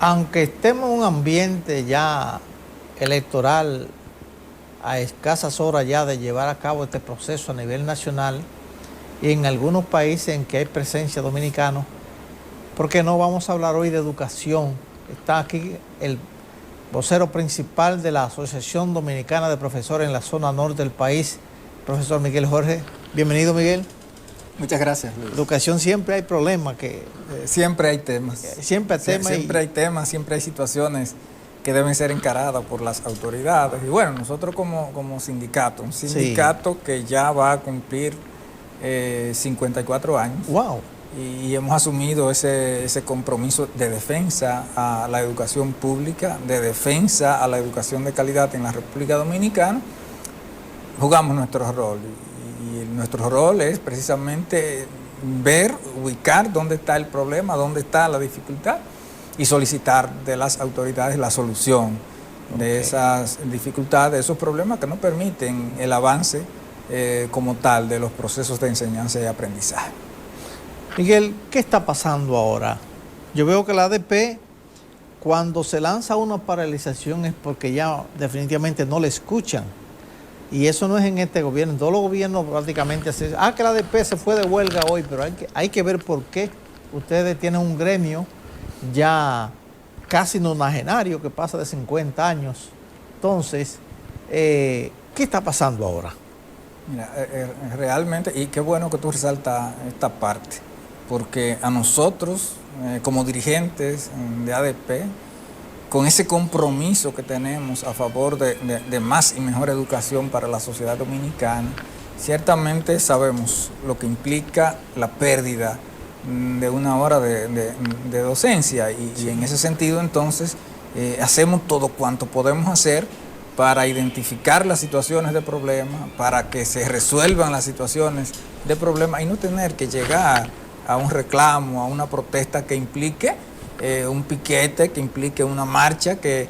Aunque estemos en un ambiente ya electoral a escasas horas ya de llevar a cabo este proceso a nivel nacional y en algunos países en que hay presencia dominicana, ¿por qué no vamos a hablar hoy de educación? Está aquí el vocero principal de la Asociación Dominicana de Profesores en la zona norte del país, profesor Miguel Jorge. Bienvenido, Miguel. Muchas gracias, Luis. Educación siempre hay problemas que... siempre hay temas. Siempre hay temas. Siempre hay temas, siempre hay situaciones que deben ser encaradas por las autoridades. Y bueno, nosotros como sindicato, un sindicato que ya va a cumplir 54 años. ¡Wow! Y hemos asumido ese compromiso de defensa a la educación pública, de defensa a la educación de calidad en la República Dominicana. Jugamos nuestro rol. Y nuestro rol es precisamente ver, ubicar dónde está el problema, dónde está la dificultad y solicitar de las autoridades la solución de esas dificultades, de esos problemas que no permiten el avance como tal de los procesos de enseñanza y aprendizaje. Miguel, ¿qué está pasando ahora? Yo veo que la ADP, cuando se lanza una paralización es porque ya definitivamente no le escuchan. Y eso no es en este gobierno, en todos los gobiernos prácticamente así. Que la ADP se fue de huelga hoy, pero hay que ver por qué. Ustedes tienen un gremio ya casi nonagenario que pasa de 50 años. Entonces, ¿qué está pasando ahora? Mira, realmente, y qué bueno que tú resaltas esta parte, porque a nosotros, como dirigentes de ADP, con ese compromiso que tenemos a favor de más y mejor educación para la sociedad dominicana, ciertamente sabemos lo que implica la pérdida de una hora de docencia y en ese sentido entonces hacemos todo cuanto podemos hacer para identificar las situaciones de problema, para que se resuelvan las situaciones de problema y no tener que llegar a un reclamo, a una protesta que implique un piquete, que implique una marcha, que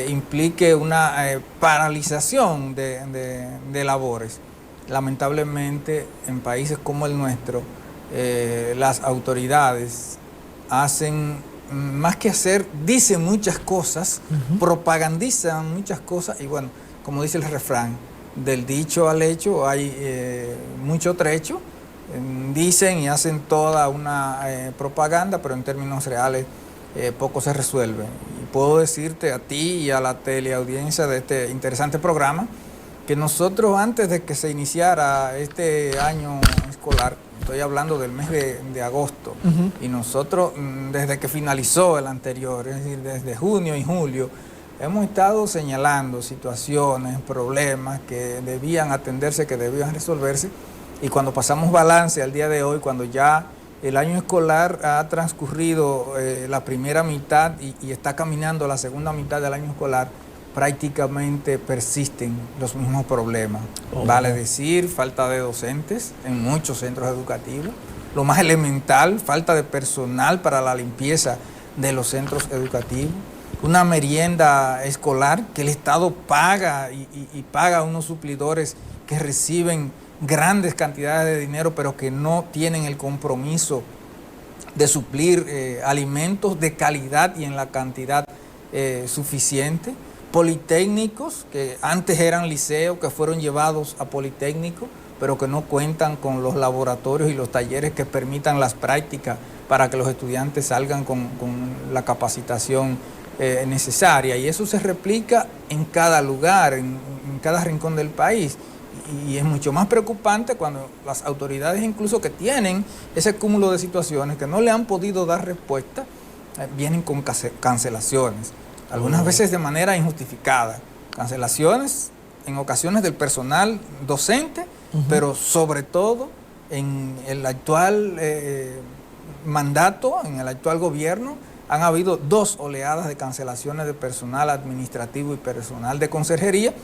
implique una paralización de labores. Lamentablemente, en países como el nuestro, las autoridades hacen, más que hacer, dicen muchas cosas, propagandizan muchas cosas y bueno, como dice el refrán, del dicho al hecho hay mucho trecho. Dicen y hacen toda una propaganda, pero en términos reales poco se resuelve. Y puedo decirte a ti y a la teleaudiencia de este interesante programa que nosotros antes de que se iniciara este año escolar, estoy hablando del mes de agosto, y nosotros desde que finalizó el anterior, es decir, desde junio y julio, hemos estado señalando situaciones, problemas que debían atenderse, que debían resolverse. Y cuando pasamos balance al día de hoy, cuando ya el año escolar ha transcurrido la primera mitad y está caminando la segunda mitad del año escolar, prácticamente persisten los mismos problemas. Vale decir, falta de docentes en muchos centros educativos. Lo más elemental, falta de personal para la limpieza de los centros educativos. Una merienda escolar que el Estado paga y paga a unos suplidores que reciben grandes cantidades de dinero, pero que no tienen el compromiso de suplir alimentos de calidad y en la cantidad suficiente. Politécnicos, que antes eran liceos, que fueron llevados a politécnicos, pero que no cuentan con los laboratorios y los talleres que permitan las prácticas para que los estudiantes salgan con la capacitación necesaria. Y eso se replica en cada lugar, en cada rincón del país. Y es mucho más preocupante cuando las autoridades, incluso que tienen ese cúmulo de situaciones que no le han podido dar respuesta, vienen con cancelaciones, algunas veces de manera injustificada. Cancelaciones en ocasiones del personal docente, pero sobre todo en el actual mandato, en el actual gobierno, han habido 2 oleadas de cancelaciones de personal administrativo y personal de conserjería,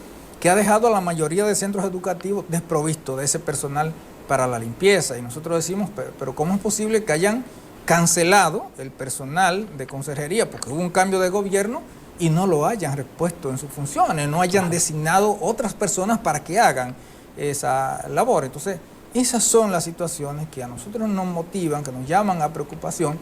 que ha dejado a la mayoría de centros educativos desprovistos de ese personal para la limpieza. Y nosotros decimos, pero ¿cómo es posible que hayan cancelado el personal de conserjería? Porque hubo un cambio de gobierno y no lo hayan repuesto en sus funciones, no hayan designado otras personas para que hagan esa labor. Entonces, esas son las situaciones que a nosotros nos motivan, que nos llaman a preocupación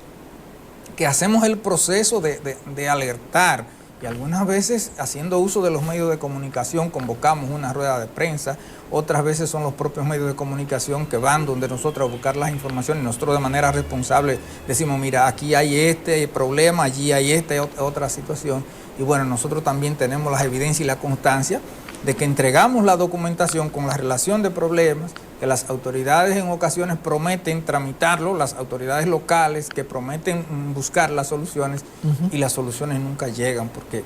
que hacemos el proceso de alertar, y algunas veces haciendo uso de los medios de comunicación convocamos una rueda de prensa, otras veces son los propios medios de comunicación que van donde nosotros a buscar las informaciones y nosotros de manera responsable decimos, mira, aquí hay este problema, allí hay esta otra situación, y bueno, nosotros también tenemos las evidencias y la constancia de que entregamos la documentación con la relación de problemas, que las autoridades en ocasiones prometen tramitarlo, las autoridades locales que prometen buscar las soluciones y las soluciones nunca llegan, porque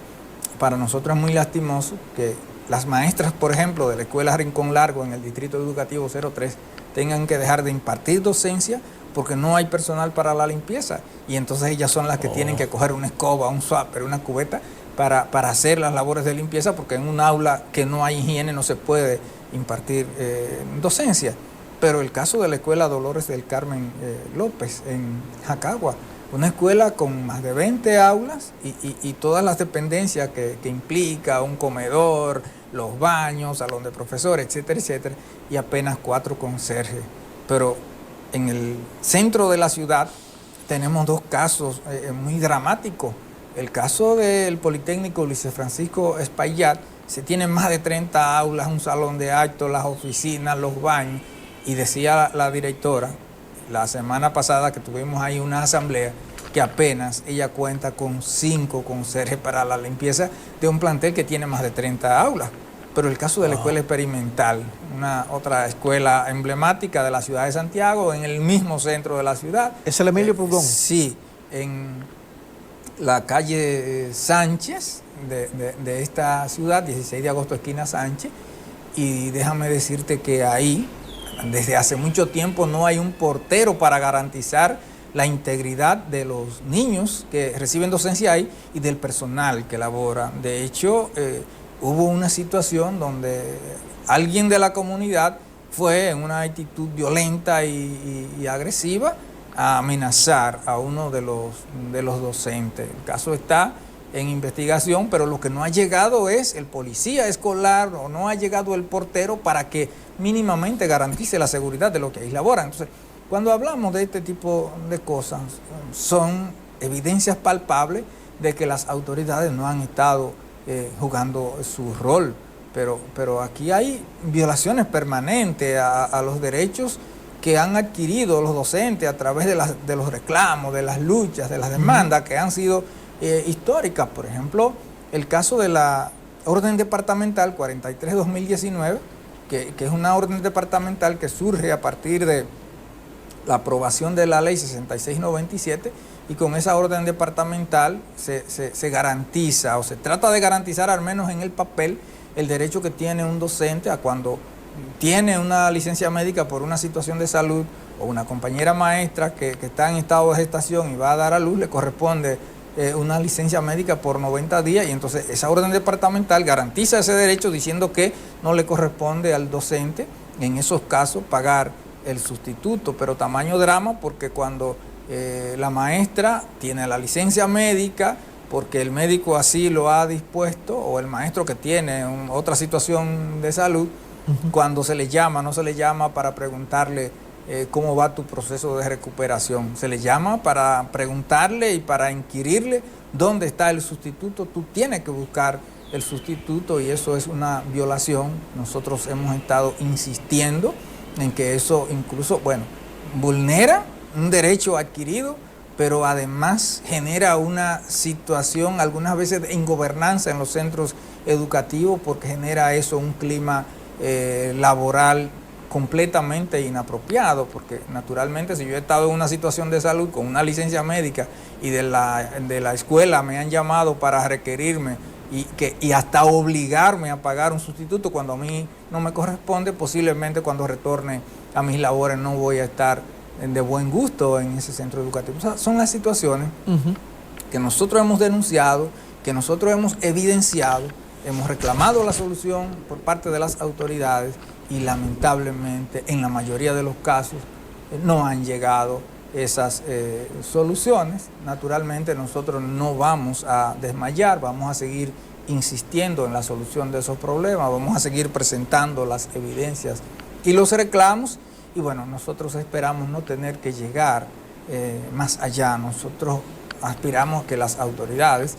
para nosotros es muy lastimoso que las maestras, por ejemplo, de la Escuela Rincón Largo en el Distrito Educativo 03 tengan que dejar de impartir docencia porque no hay personal para la limpieza, y entonces ellas son las que tienen que coger una escoba, un swapper, una cubeta para hacer las labores de limpieza, porque en un aula que no hay higiene no se puede impartir docencia. Pero el caso de la Escuela Dolores del Carmen López en Jacagua, una escuela con más de 20 aulas y todas las dependencias que implica un comedor, los baños, salón de profesores, etcétera, etcétera, y apenas 4 conserjes. Pero en el centro de la ciudad tenemos 2 casos muy dramáticos. El caso del Politécnico Luis Francisco Espaillat, se tienen más de 30 aulas, un salón de actos, las oficinas, los baños, y decía la directora la semana pasada que tuvimos ahí una asamblea que apenas ella cuenta con 5 conserjes para la limpieza de un plantel que tiene más de 30 aulas. Pero el caso de la Escuela Experimental, una otra escuela emblemática de la ciudad de Santiago, en el mismo centro de la ciudad. ¿Es el Emilio Pulgón? Sí, en la calle Sánchez de esta ciudad, 16 de agosto, esquina Sánchez, y déjame decirte que ahí, desde hace mucho tiempo, no hay un portero para garantizar la integridad de los niños que reciben docencia ahí y del personal que labora. De hecho, hubo una situación donde alguien de la comunidad fue en una actitud violenta y agresiva a amenazar a uno de los docentes. El caso está en investigación, pero lo que no ha llegado es el policía escolar o no ha llegado el portero para que mínimamente garantice la seguridad de los que ahí laboran. Entonces, cuando hablamos de este tipo de cosas, son evidencias palpables de que las autoridades no han estado jugando su rol, pero aquí hay violaciones permanentes a los derechos que han adquirido los docentes a través de los reclamos, de las luchas, de las demandas que han sido históricas. Por ejemplo, el caso de la Orden Departamental 43-2019, que es una orden departamental que surge a partir de la aprobación de la ley 6697, y con esa orden departamental se garantiza, o se trata de garantizar al menos en el papel, el derecho que tiene un docente a cuando tiene una licencia médica por una situación de salud, o una compañera maestra que está en estado de gestación y va a dar a luz, le corresponde una licencia médica por 90 días, y entonces esa orden departamental garantiza ese derecho diciendo que no le corresponde al docente en esos casos pagar el sustituto. Pero tamaño drama, porque cuando la maestra tiene la licencia médica porque el médico así lo ha dispuesto, o el maestro que tiene otra situación de salud, cuando se le llama, no se le llama para preguntarle cómo va tu proceso de recuperación, se le llama para preguntarle y para inquirirle dónde está el sustituto. Tú tienes que buscar el sustituto, y eso es una violación. Nosotros hemos estado insistiendo en que eso incluso, bueno, vulnera un derecho adquirido, pero además genera una situación algunas veces de ingobernanza en los centros educativos, porque genera eso un clima laboral completamente inapropiado, porque naturalmente si yo he estado en una situación de salud con una licencia médica y de la escuela me han llamado para requerirme y hasta obligarme a pagar un sustituto cuando a mí no me corresponde, posiblemente cuando retorne a mis labores no voy a estar de buen gusto en ese centro educativo. O sea, son las situaciones que nosotros hemos denunciado, que nosotros hemos evidenciado, hemos reclamado la solución por parte de las autoridades, y lamentablemente en la mayoría de los casos no han llegado esas soluciones. Naturalmente nosotros no vamos a desmayar, vamos a seguir insistiendo en la solución de esos problemas, vamos a seguir presentando las evidencias y los reclamos, y bueno, nosotros esperamos no tener que llegar más allá. Nosotros aspiramos que las autoridades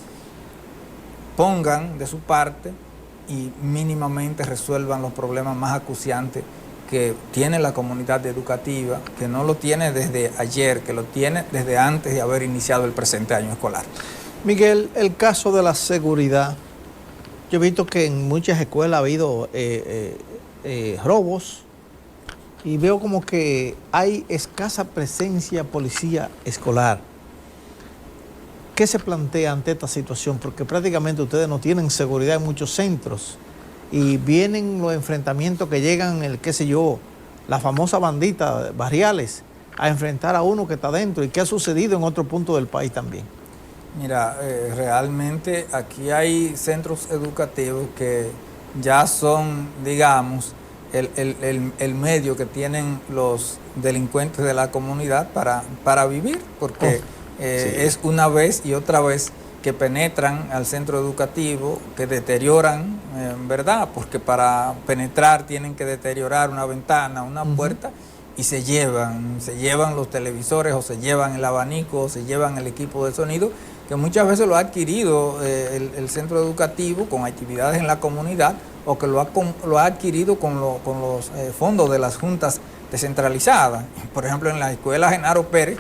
pongan de su parte y mínimamente resuelvan los problemas más acuciantes que tiene la comunidad educativa, que no lo tiene desde ayer, que lo tiene desde antes de haber iniciado el presente año escolar. Miguel, el caso de la seguridad, yo he visto que en muchas escuelas ha habido robos y veo como que hay escasa presencia policía escolar. ¿Qué se plantea ante esta situación? Porque prácticamente ustedes no tienen seguridad en muchos centros y vienen los enfrentamientos que llegan, la famosa bandita barriales, a enfrentar a uno que está dentro y que ha sucedido en otro punto del país también. Mira, realmente aquí hay centros educativos que ya son, digamos, el medio que tienen los delincuentes de la comunidad para vivir, porque sí, es una vez y otra vez que penetran al centro educativo, que deterioran, ¿verdad? Porque para penetrar tienen que deteriorar una ventana, una puerta, y se llevan los televisores, o se llevan el abanico, o se llevan el equipo de sonido, que muchas veces lo ha adquirido el centro educativo con actividades en la comunidad, o que lo ha adquirido con los fondos de las juntas descentralizadas. Por ejemplo, en la escuela Genaro Pérez,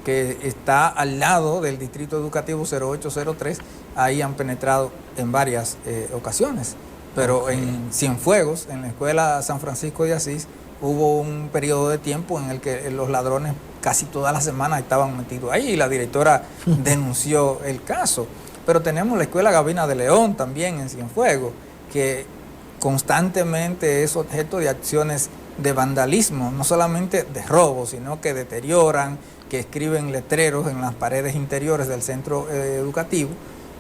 que está al lado del Distrito Educativo 0803, ahí han penetrado en varias ocasiones. Pero en Cienfuegos, en la escuela San Francisco de Asís, hubo un periodo de tiempo en el que los ladrones casi todas las semanas estaban metidos ahí y la directora denunció el caso. Pero tenemos la escuela Gavina de León también en Cienfuegos, que constantemente es objeto de acciones de vandalismo, no solamente de robo, sino que deterioran, que escriben letreros en las paredes interiores del centro educativo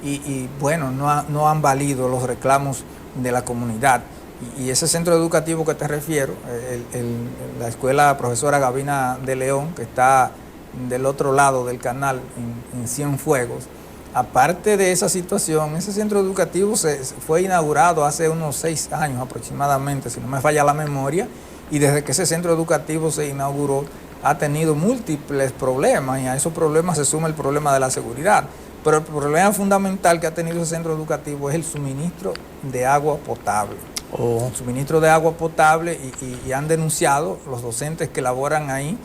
y bueno, no han valido los reclamos de la comunidad. Y ese centro educativo que te refiero, la escuela profesora Gavina de León, que está del otro lado del canal en Cienfuegos, aparte de esa situación, ese centro educativo fue inaugurado hace unos 6 años aproximadamente, si no me falla la memoria, y desde que ese centro educativo se inauguró ha tenido múltiples problemas, y a esos problemas se suma el problema de la seguridad. Pero el problema fundamental que ha tenido ese centro educativo es el suministro de agua potable. El suministro de agua potable y han denunciado los docentes que laboran ahí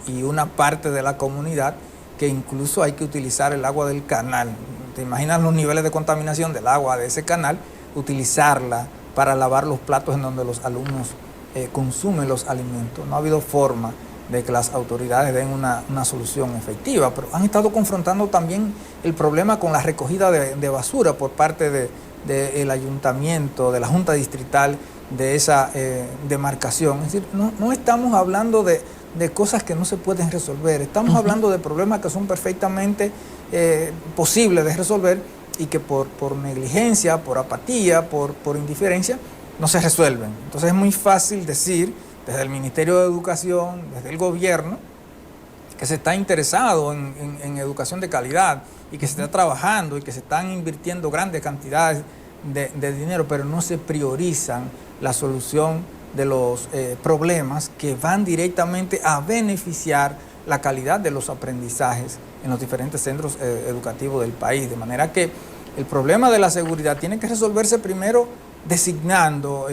y una parte de la comunidad que incluso hay que utilizar el agua del canal. ¿Te imaginas los niveles de contaminación del agua de ese canal? Utilizarla para lavar los platos en donde los alumnos consumen los alimentos. No ha habido forma de que las autoridades den una solución efectiva, pero han estado confrontando también el problema con la recogida de basura por parte del ayuntamiento, de la Junta Distrital de esa demarcación. Es decir, no estamos hablando de cosas que no se pueden resolver, estamos hablando de problemas que son perfectamente posibles de resolver y que por negligencia, por apatía, por indiferencia, no se resuelven. Entonces es muy fácil decir desde el Ministerio de Educación, desde el gobierno, que se está interesado en educación de calidad y que se está trabajando y que se están invirtiendo grandes cantidades de dinero, pero no se priorizan la solución de los problemas que van directamente a beneficiar la calidad de los aprendizajes en los diferentes centros educativos del país. De manera que el problema de la seguridad tiene que resolverse primero designando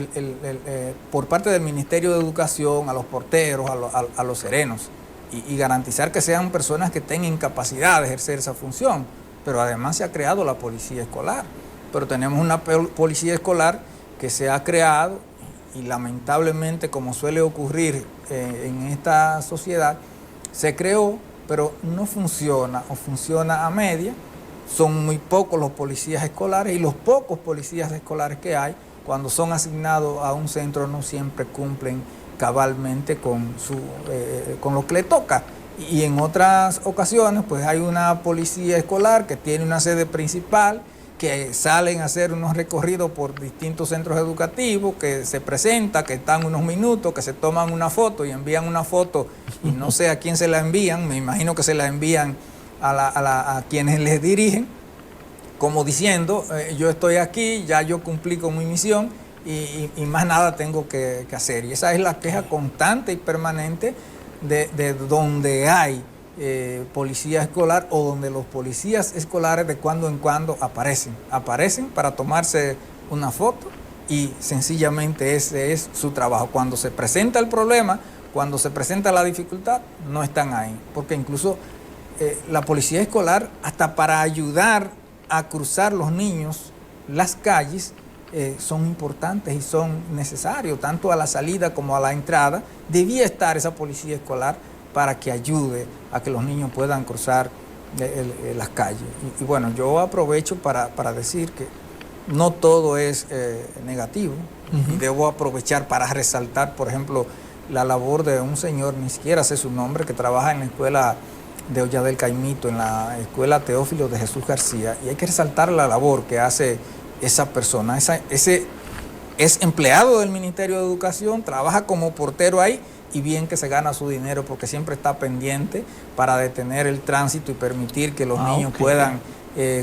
por parte del Ministerio de Educación a los porteros, a los serenos y garantizar que sean personas que tengan capacidad de ejercer esa función. Pero además se ha creado la policía escolar. Pero tenemos una policía escolar que se ha creado y lamentablemente, como suele ocurrir en esta sociedad, se creó, pero no funciona o funciona a media. Son muy pocos los policías escolares y los pocos policías escolares que hay, cuando son asignados a un centro, no siempre cumplen cabalmente con lo que le toca. Y en otras ocasiones, pues hay una policía escolar que tiene una sede principal, que salen a hacer unos recorridos por distintos centros educativos, que se presenta, que están unos minutos, que se toman una foto y envían una foto y no sé a quién se la envían, me imagino que se la envían a quienes les dirigen, como diciendo, yo estoy aquí, ya yo cumplí con mi misión y más nada tengo que hacer. Y esa es la queja constante y permanente de donde hay policía escolar o donde los policías escolares de cuando en cuando aparecen para tomarse una foto y sencillamente ese es su trabajo. Cuando se presenta el problema, cuando se presenta la dificultad, no están ahí, porque incluso la policía escolar, hasta para ayudar a cruzar los niños las calles, son importantes y son necesarios, tanto a la salida como a la entrada, debía estar esa policía escolar para que ayude a que los niños puedan cruzar las calles. Y bueno, yo aprovecho para decir que no todo es negativo, y debo aprovechar para resaltar, por ejemplo, la labor de un señor, ni siquiera sé su nombre, que trabaja en la escuela de Olla del Caimito, en la escuela Teófilo de Jesús García, y hay que resaltar la labor que hace esa persona. Ese es empleado del Ministerio de Educación, trabaja como portero ahí, y bien que se gana su dinero porque siempre está pendiente para detener el tránsito y permitir que los niños puedan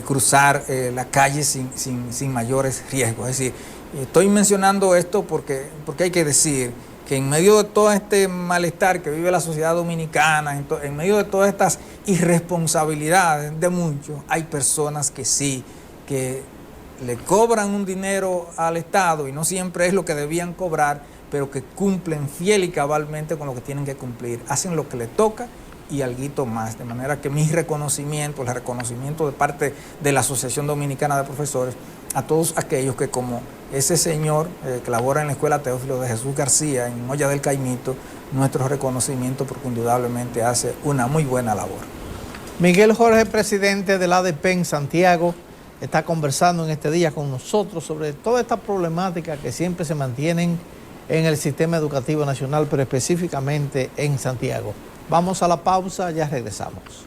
cruzar la calle sin mayores riesgos. Es decir, estoy mencionando esto porque hay que decir que en medio de todo este malestar que vive la sociedad dominicana, en medio de todas estas irresponsabilidades de muchos, hay personas que sí, que le cobran un dinero al Estado y no siempre es lo que debían cobrar, pero que cumplen fiel y cabalmente con lo que tienen que cumplir, hacen lo que les toca y alguito más, de manera que mi reconocimiento, el reconocimiento de parte de la Asociación Dominicana de Profesores, a todos aquellos que como ese señor que labora en la Escuela Teófilo de Jesús García, en Olla del Caimito, nuestro reconocimiento porque indudablemente hace una muy buena labor. Miguel Jorge, presidente del ADP en Santiago, está conversando en este día con nosotros sobre toda esta problemática que siempre se mantienen en el sistema educativo nacional, pero específicamente en Santiago. Vamos a la pausa, ya regresamos.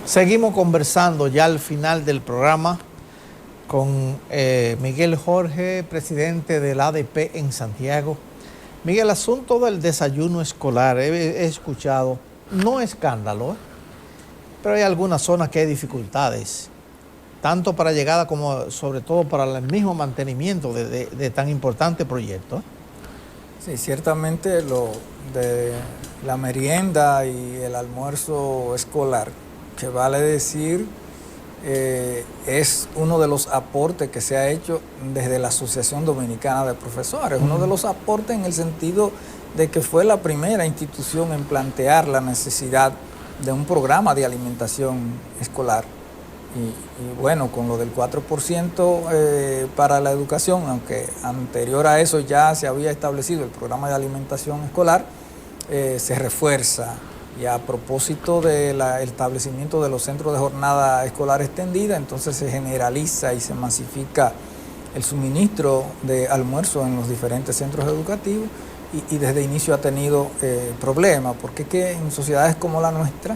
Seguimos conversando ya al final del programa con Miguel Jorge, presidente del ADP en Santiago. Miguel, el asunto del desayuno escolar, he escuchado, no escándalo, pero hay algunas zonas que hay dificultades, tanto para llegada como sobre todo para el mismo mantenimiento de tan importante proyecto. Sí, ciertamente lo de la merienda y el almuerzo escolar, que vale decir, es uno de los aportes que se ha hecho desde la Asociación Dominicana de Profesores, uno de los aportes en el sentido de que fue la primera institución en plantear la necesidad de un programa de alimentación escolar. Y bueno, con lo del 4% para la educación, aunque anterior a eso ya se había establecido el programa de alimentación escolar, se refuerza. Y a propósito del establecimiento de los centros de jornada escolar extendida, entonces se generaliza y se masifica el suministro de almuerzo en los diferentes centros educativos y desde inicio ha tenido problemas, porque es que en sociedades como la nuestra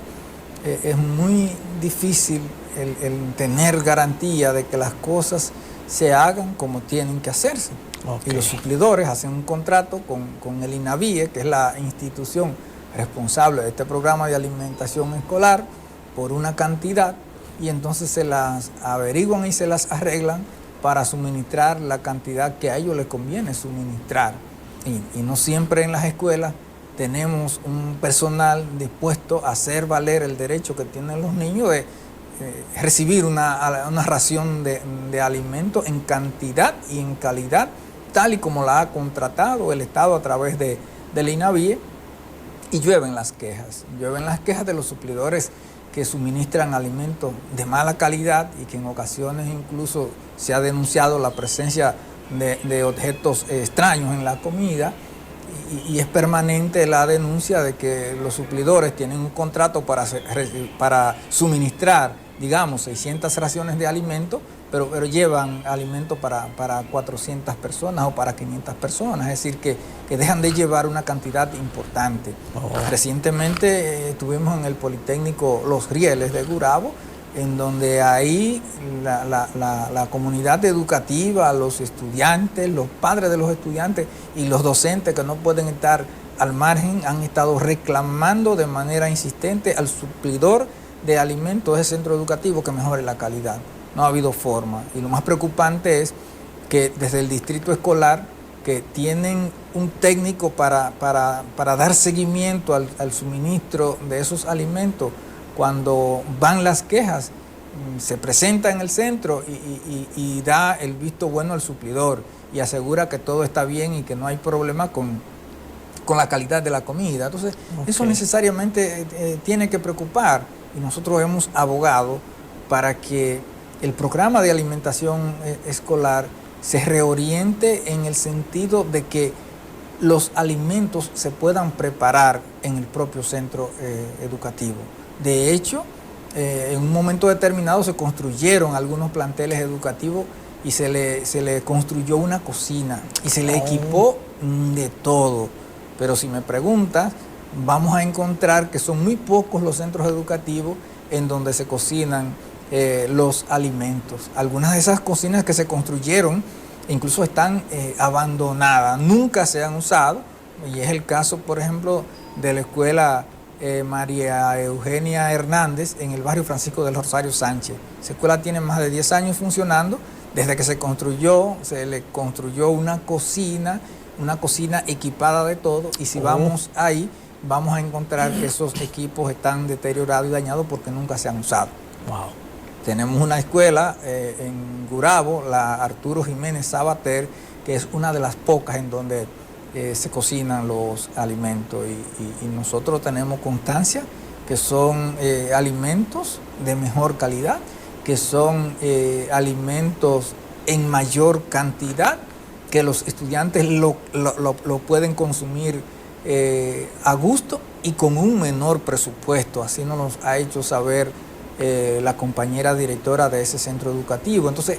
es muy difícil el tener garantía de que las cosas se hagan como tienen que hacerse. Okay. Y los suplidores hacen un contrato con el INAVIE, que es la institución responsable de este programa de alimentación escolar, por una cantidad, y entonces se las averiguan y se las arreglan para suministrar la cantidad que a ellos les conviene suministrar. Y no siempre en las escuelas tenemos un personal dispuesto a hacer valer el derecho que tienen los niños de recibir una ración de alimento en cantidad y en calidad, tal y como la ha contratado el Estado a través del INAVIE. Y llueven las quejas de los suplidores que suministran alimentos de mala calidad y que en ocasiones incluso se ha denunciado la presencia de objetos extraños en la comida, y es permanente la denuncia de que los suplidores tienen un contrato para suministrar, digamos, 600 raciones de alimento, pero llevan alimento para 400 personas o para 500 personas, es decir, que dejan de llevar una cantidad importante. Recientemente estuvimos en el Politécnico Los Rieles de Gurabo, en donde ahí la comunidad educativa, los estudiantes, los padres de los estudiantes y los docentes que no pueden estar al margen han estado reclamando de manera insistente al suplidor de alimentos de ese centro educativo que mejore la calidad. No ha habido forma, y lo más preocupante es que desde el distrito escolar, porque tienen un técnico para dar seguimiento al suministro de esos alimentos. Cuando van las quejas, se presenta en el centro y da el visto bueno al suplidor y asegura que todo está bien y que no hay problema con la calidad de la comida. Entonces, eso necesariamente tiene que preocupar, y nosotros hemos abogado para que el programa de alimentación escolar se reoriente en el sentido de que los alimentos se puedan preparar en el propio centro educativo. De hecho, en un momento determinado se construyeron algunos planteles educativos y se le construyó una cocina y se le equipó de todo. Pero si me preguntas, vamos a encontrar que son muy pocos los centros educativos en donde se cocinan los alimentos. Algunas de esas cocinas que se construyeron incluso están abandonadas, nunca se han usado, y es el caso, por ejemplo, de la escuela María Eugenia Hernández en el barrio Francisco del Rosario Sánchez. Esa escuela tiene más de 10 años funcionando. Desde que se le construyó una cocina equipada de todo, y si vamos ahí, vamos a encontrar que esos equipos están deteriorados y dañados porque nunca se han usado. Wow. Tenemos una escuela en Gurabo, la Arturo Jiménez Sabater, que es una de las pocas en donde se cocinan los alimentos, y nosotros tenemos constancia que son alimentos de mejor calidad, que son alimentos en mayor cantidad, que los estudiantes lo pueden consumir a gusto y con un menor presupuesto. Así nos lo ha hecho saber la compañera directora de ese centro educativo. Entonces,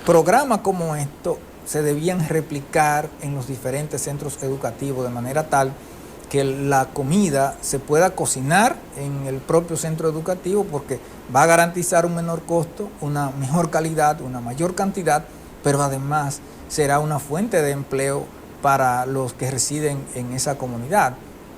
programas como esto se debían replicar en los diferentes centros educativos de manera tal que la comida se pueda cocinar en el propio centro educativo, porque va a garantizar un menor costo, una mejor calidad, una mayor cantidad, pero además será una fuente de empleo para los que residen en esa comunidad.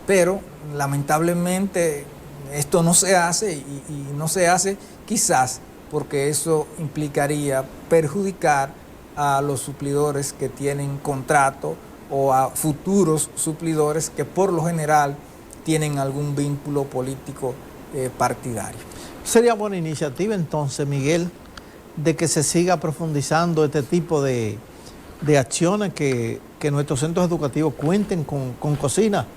Pero lamentablemente esto no se hace, y no se hace quizás porque eso implicaría perjudicar a los suplidores que tienen contrato o a futuros suplidores que por lo general tienen algún vínculo político partidario. Sería buena iniciativa entonces, Miguel, de que se siga profundizando este tipo de acciones, que nuestros centros educativos cuenten con cocina.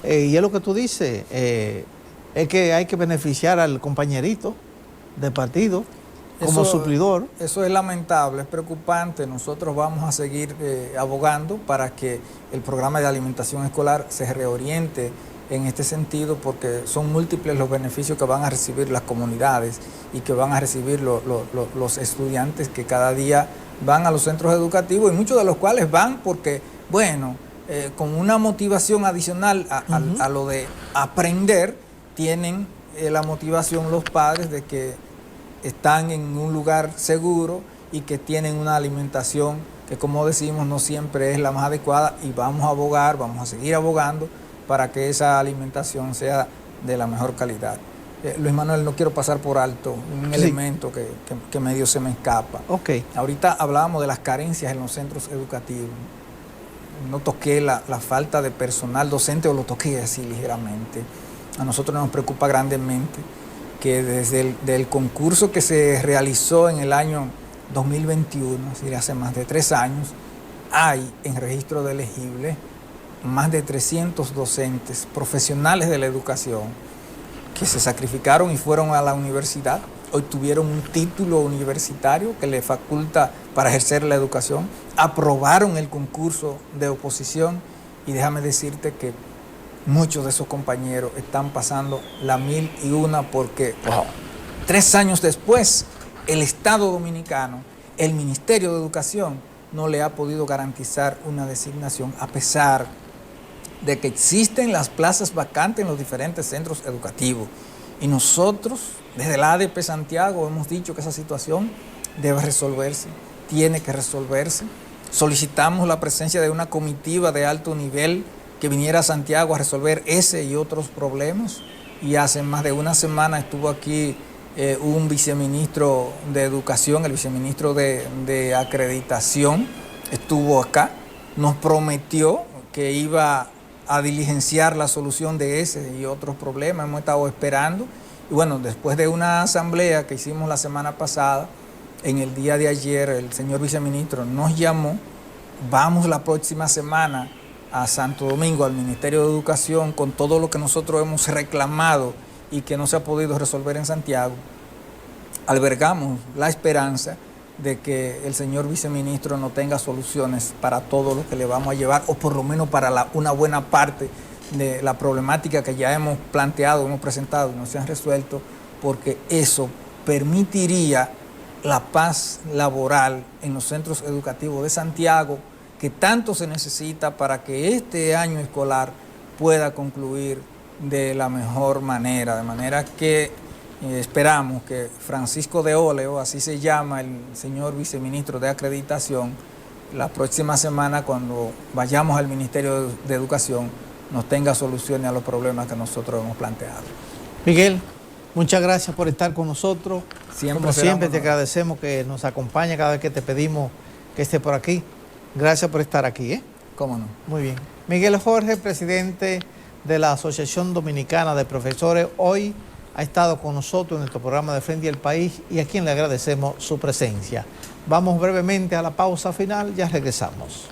Y es lo que tú dices, es que hay que beneficiar al compañerito de partido como suplidor. Eso es lamentable, es preocupante. Nosotros vamos a seguir abogando para que el programa de alimentación escolar se reoriente en este sentido, porque son múltiples los beneficios que van a recibir las comunidades y que van a recibir los estudiantes que cada día van a los centros educativos, y muchos de los cuales van porque, bueno, con una motivación adicional a lo de aprender, tienen la motivación los padres de que están en un lugar seguro y que tienen una alimentación que, como decimos, no siempre es la más adecuada, y vamos a abogar, vamos a seguir abogando para que esa alimentación sea de la mejor calidad. Luis Manuel, no quiero pasar por alto un elemento que medio se me escapa. Okay. Ahorita hablábamos de las carencias en los centros educativos. No toqué la falta de personal docente, o lo toqué así ligeramente. A nosotros nos preocupa grandemente que desde el concurso que se realizó en el año 2021, es decir, hace más de 3 años, hay en registro de elegibles más de 300 docentes profesionales de la educación que se sacrificaron y fueron a la universidad, obtuvieron un título universitario que les faculta para ejercer la educación, aprobaron el concurso de oposición, y déjame decirte que muchos de esos compañeros están pasando la 1001 porque 3 años después el Estado Dominicano, el Ministerio de Educación, no le ha podido garantizar una designación, a pesar de que existen las plazas vacantes en los diferentes centros educativos. Y nosotros, desde la ADP Santiago, hemos dicho que esa situación debe resolverse, tiene que resolverse. Solicitamos la presencia de una comitiva de alto nivel que viniera a Santiago a resolver ese y otros problemas, y hace más de una semana estuvo aquí un viceministro de Educación, el viceministro de Acreditación, estuvo acá nos prometió que iba a diligenciar la solución de ese y otros problemas. Hemos estado esperando. Y bueno, después de una asamblea que hicimos la semana pasada, en el día de ayer el señor viceministro nos llamó. Vamos la próxima semana a Santo Domingo, al Ministerio de Educación, con todo lo que nosotros hemos reclamado y que no se ha podido resolver en Santiago. Albergamos la esperanza de que el señor viceministro no tenga soluciones para todo lo que le vamos a llevar, o por lo menos para una buena parte de la problemática que ya hemos planteado, hemos presentado y no se han resuelto, porque eso permitiría la paz laboral en los centros educativos de Santiago, que tanto se necesita para que este año escolar pueda concluir de la mejor manera. De manera que esperamos que Francisco de Óleo, así se llama el señor viceministro de Acreditación, la próxima semana, cuando vayamos al Ministerio de Educación, nos tenga soluciones a los problemas que nosotros hemos planteado. Miguel, muchas gracias por estar con nosotros. Como siempre te agradecemos agradecemos que nos acompañe cada vez que te pedimos que esté por aquí. Gracias por estar aquí, ¿eh? ¿Cómo no? Muy bien. Miguel Jorge, presidente de la Asociación Dominicana de Profesores, hoy ha estado con nosotros en nuestro programa de Frente al País y a quien le agradecemos su presencia. Vamos brevemente a la pausa final, ya regresamos.